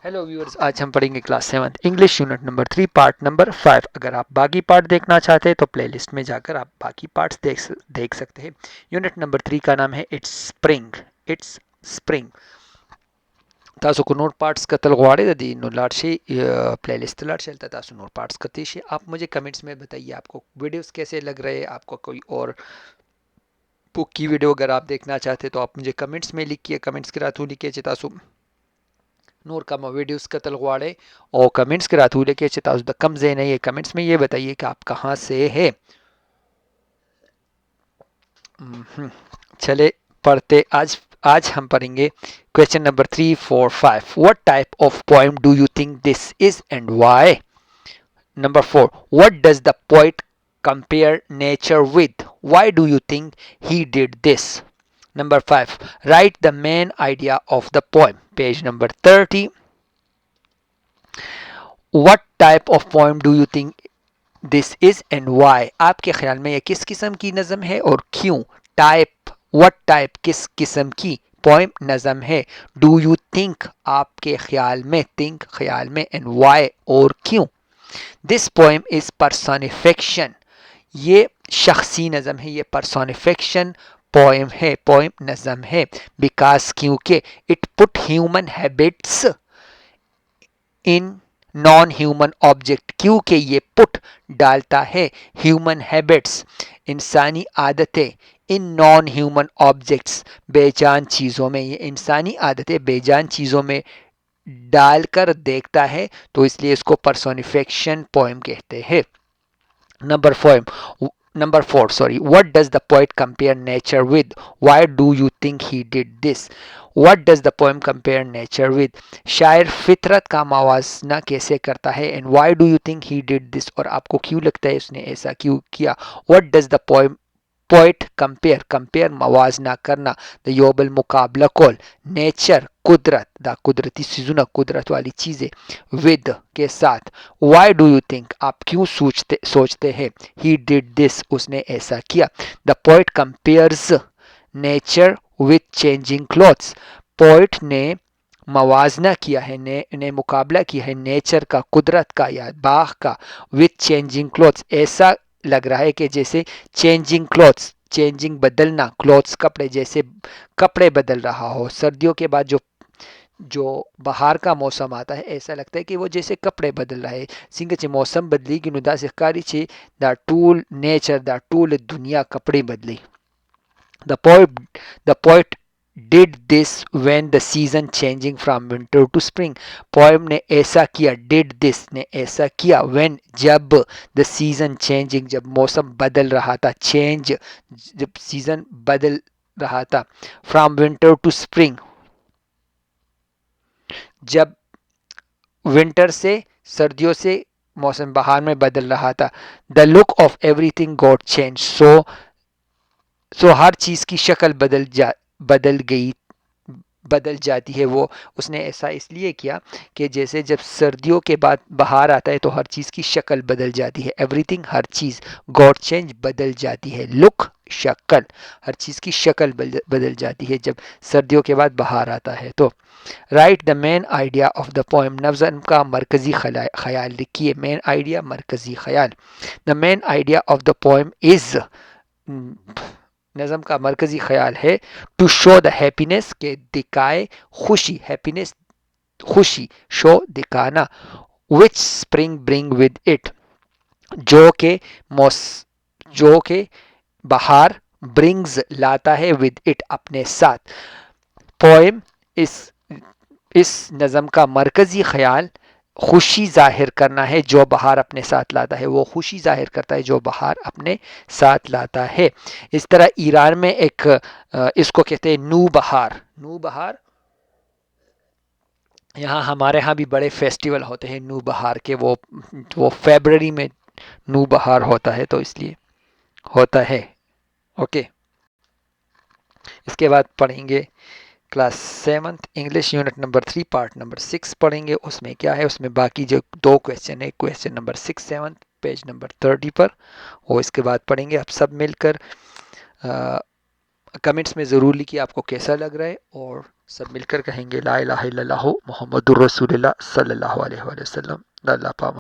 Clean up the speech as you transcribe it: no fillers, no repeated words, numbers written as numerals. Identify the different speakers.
Speaker 1: Hello viewers, आज हम पढ़ेंगे class 7 English unit number 3 part number 5। अगर आप बाकी पार्ट देखना चाहते हैं तो प्लेलिस्ट में जाकर आप बाकी पार्ट्स देख सकते हैं। यूनिट नंबर 3 का नाम है इट्स स्प्रिंग। तासो को नोट पार्ट्स का तलगवाड़े दी नो लाडशे प्लेलिस्ट लाड चलता तासो नोट पार्ट्स का तीशे। आप मुझे कमेंट्स में बताइए आपको वीडियोस कैसे लग रहे हैं। आपको कोई और बुक की वीडियो अगर आप देखना चाहते हैं तो आप मुझे कमेंट्स में लिखिए। कमेंट्स के रातू लिखिए तासो नूर कम वीडियोस का तलगवाड़े और कमेंट्स के रातू लेके चिताज द कम जे नहीं है। कमेंट्स में ये बताइए कि आप कहाँ से है। चले पढ़ते। आज हम पढ़ेंगे question number 3, 4, 5। What type of poem do you think this is and why. Number 4, what does the poet compare nature with, why do you think he did this. Number 5, write the main idea of the poem. Page number 30. What type of poem do you think this is and why? आपके ख्याल में यह किस किस्म की नज़म है और क्यों। टाइप, what type, किस किस्म की पोएम नज़म है। Do you think, आपके ख्याल में, think ख्याल में, and why, और क्यों। This poem is personification, ये शख्सी नज़म है, ये personification पोएम है, पोएम नज़म है। बिकॉज, क्योंकि it put human habits in non human object, क्योंकि ये पुट डालता है ह्यूमन हैबिट्स, इंसानी आदतें, इन नॉन ह्यूमन ऑब्जेक्ट्स, बेजान चीज़ों में, ये इंसानी आदतें बेजान चीज़ों में डालकर देखता है, तो इसलिए इसको पर्सोनिफिकेशन पोएम कहते हैं। Number 4, sorry. What does the poet compare nature with? Why do you think he did this? What does the poem compare nature with? शायर फितरत का मवाजना कैसे करता है, and why do you think he did this, और आपको क्यों लगता है उसने ऐसा क्यों किया। What does the poet compare मवाजना करना, द योबल मुकाबला कॉल, नेचर कुदरत, द कुदरती चीज़ों, कुदरत वाली चीज़ें, विद के साथ। वाई डू यू थिंक, आप क्यों सोचते हैं, ही डिड दिस, उसने ऐसा किया। The poet compares nature with changing clothes, poet ने मवाजना किया है, ने मुकाबला किया है नेचर का, कुदरत का या बाग का, विथ चेंजिंग क्लॉथ्स, ऐसा लग रहा है कि जैसे चेंजिंग क्लॉथ्स, चेंजिंग बदलना, क्लॉथ्स कपड़े, जैसे कपड़े बदल रहा हो। सर्दियों के बाद जो जो बाहर का मौसम आता है ऐसा लगता है कि वो जैसे कपड़े बदल रहा है। सिंगचे मौसम बदली कि नुदा से कारी छे the whole nature, the whole दुनिया कपड़े बदली। The poet did this when the season changing from winter to spring, poem ने ऐसा किया, डिड दिस ने ऐसा किया, व्हेन जब, द सीजन चेंजिंग जब मौसम बदल रहा था, चेंज जब सीजन बदल रहा था, फ्रॉम विंटर टू स्प्रिंग जब विंटर से सर्दियों से मौसम बहार में बदल रहा था। The look of everything got change, so हर चीज की शक्ल बदल जाती है। वो उसने ऐसा इसलिए किया कि जैसे जब सर्दियों के बाद बाहर आता है तो हर चीज़ की शक्ल बदल जाती है। एवरीथिंग हर चीज़, गॉड चेंज बदल जाती है, लुक शक्ल, हर चीज़ की शक्ल बदल जाती है जब सर्दियों के बाद बाहर आता है। तो right the main idea of the poem, नज़म का मरकज़ी ख्याल लिखिए। मेन आइडिया, मरकज़ी ख्याल। The main idea of the poem is, नज़म का मरकज़ी ख्याल है, टू शो द हैप्पीनेस, के दिखाए खुशी, हैप्पीनेस खुशी, शो दिखाना, विच स्प्रिंग ब्रिंग विद इट, जो के मौस जो के बाहर, ब्रिंग्स लाता है, विद इट अपने साथ। पोएम इस नज़म का मरकज़ी ख्याल खुशी जाहिर करना है जो बहार अपने साथ लाता है, वो खुशी जाहिर करता है जो बहार अपने साथ लाता है। इस तरह ईरान में एक इसको कहते हैं नू बहार, नू बहार। यहाँ हमारे यहाँ भी बड़े फेस्टिवल होते हैं नू बहार के, वो फरवरी में नू बहार होता है, तो इसलिए होता है। ओके, इसके बाद पढ़ेंगे class 7 English unit number 3 part number 6 पढ़ेंगे। उसमें क्या है, उसमें बाकी जो 2 क्वेश्चन है, क्वेश्चन नंबर 6, 7 पेज नंबर 30 पर, वो इसके बाद पढ़ेंगे। आप सब मिलकर कमेंट्स में ज़रूर लिखिए आपको कैसा लग रहा है, और सब मिलकर कहेंगे ला इलाहा इल्लल्लाहु मुहम्मदुर रसूलुल्लाह सल्लल्लाहु अलैहि वसल्लम। अल्लाह पाक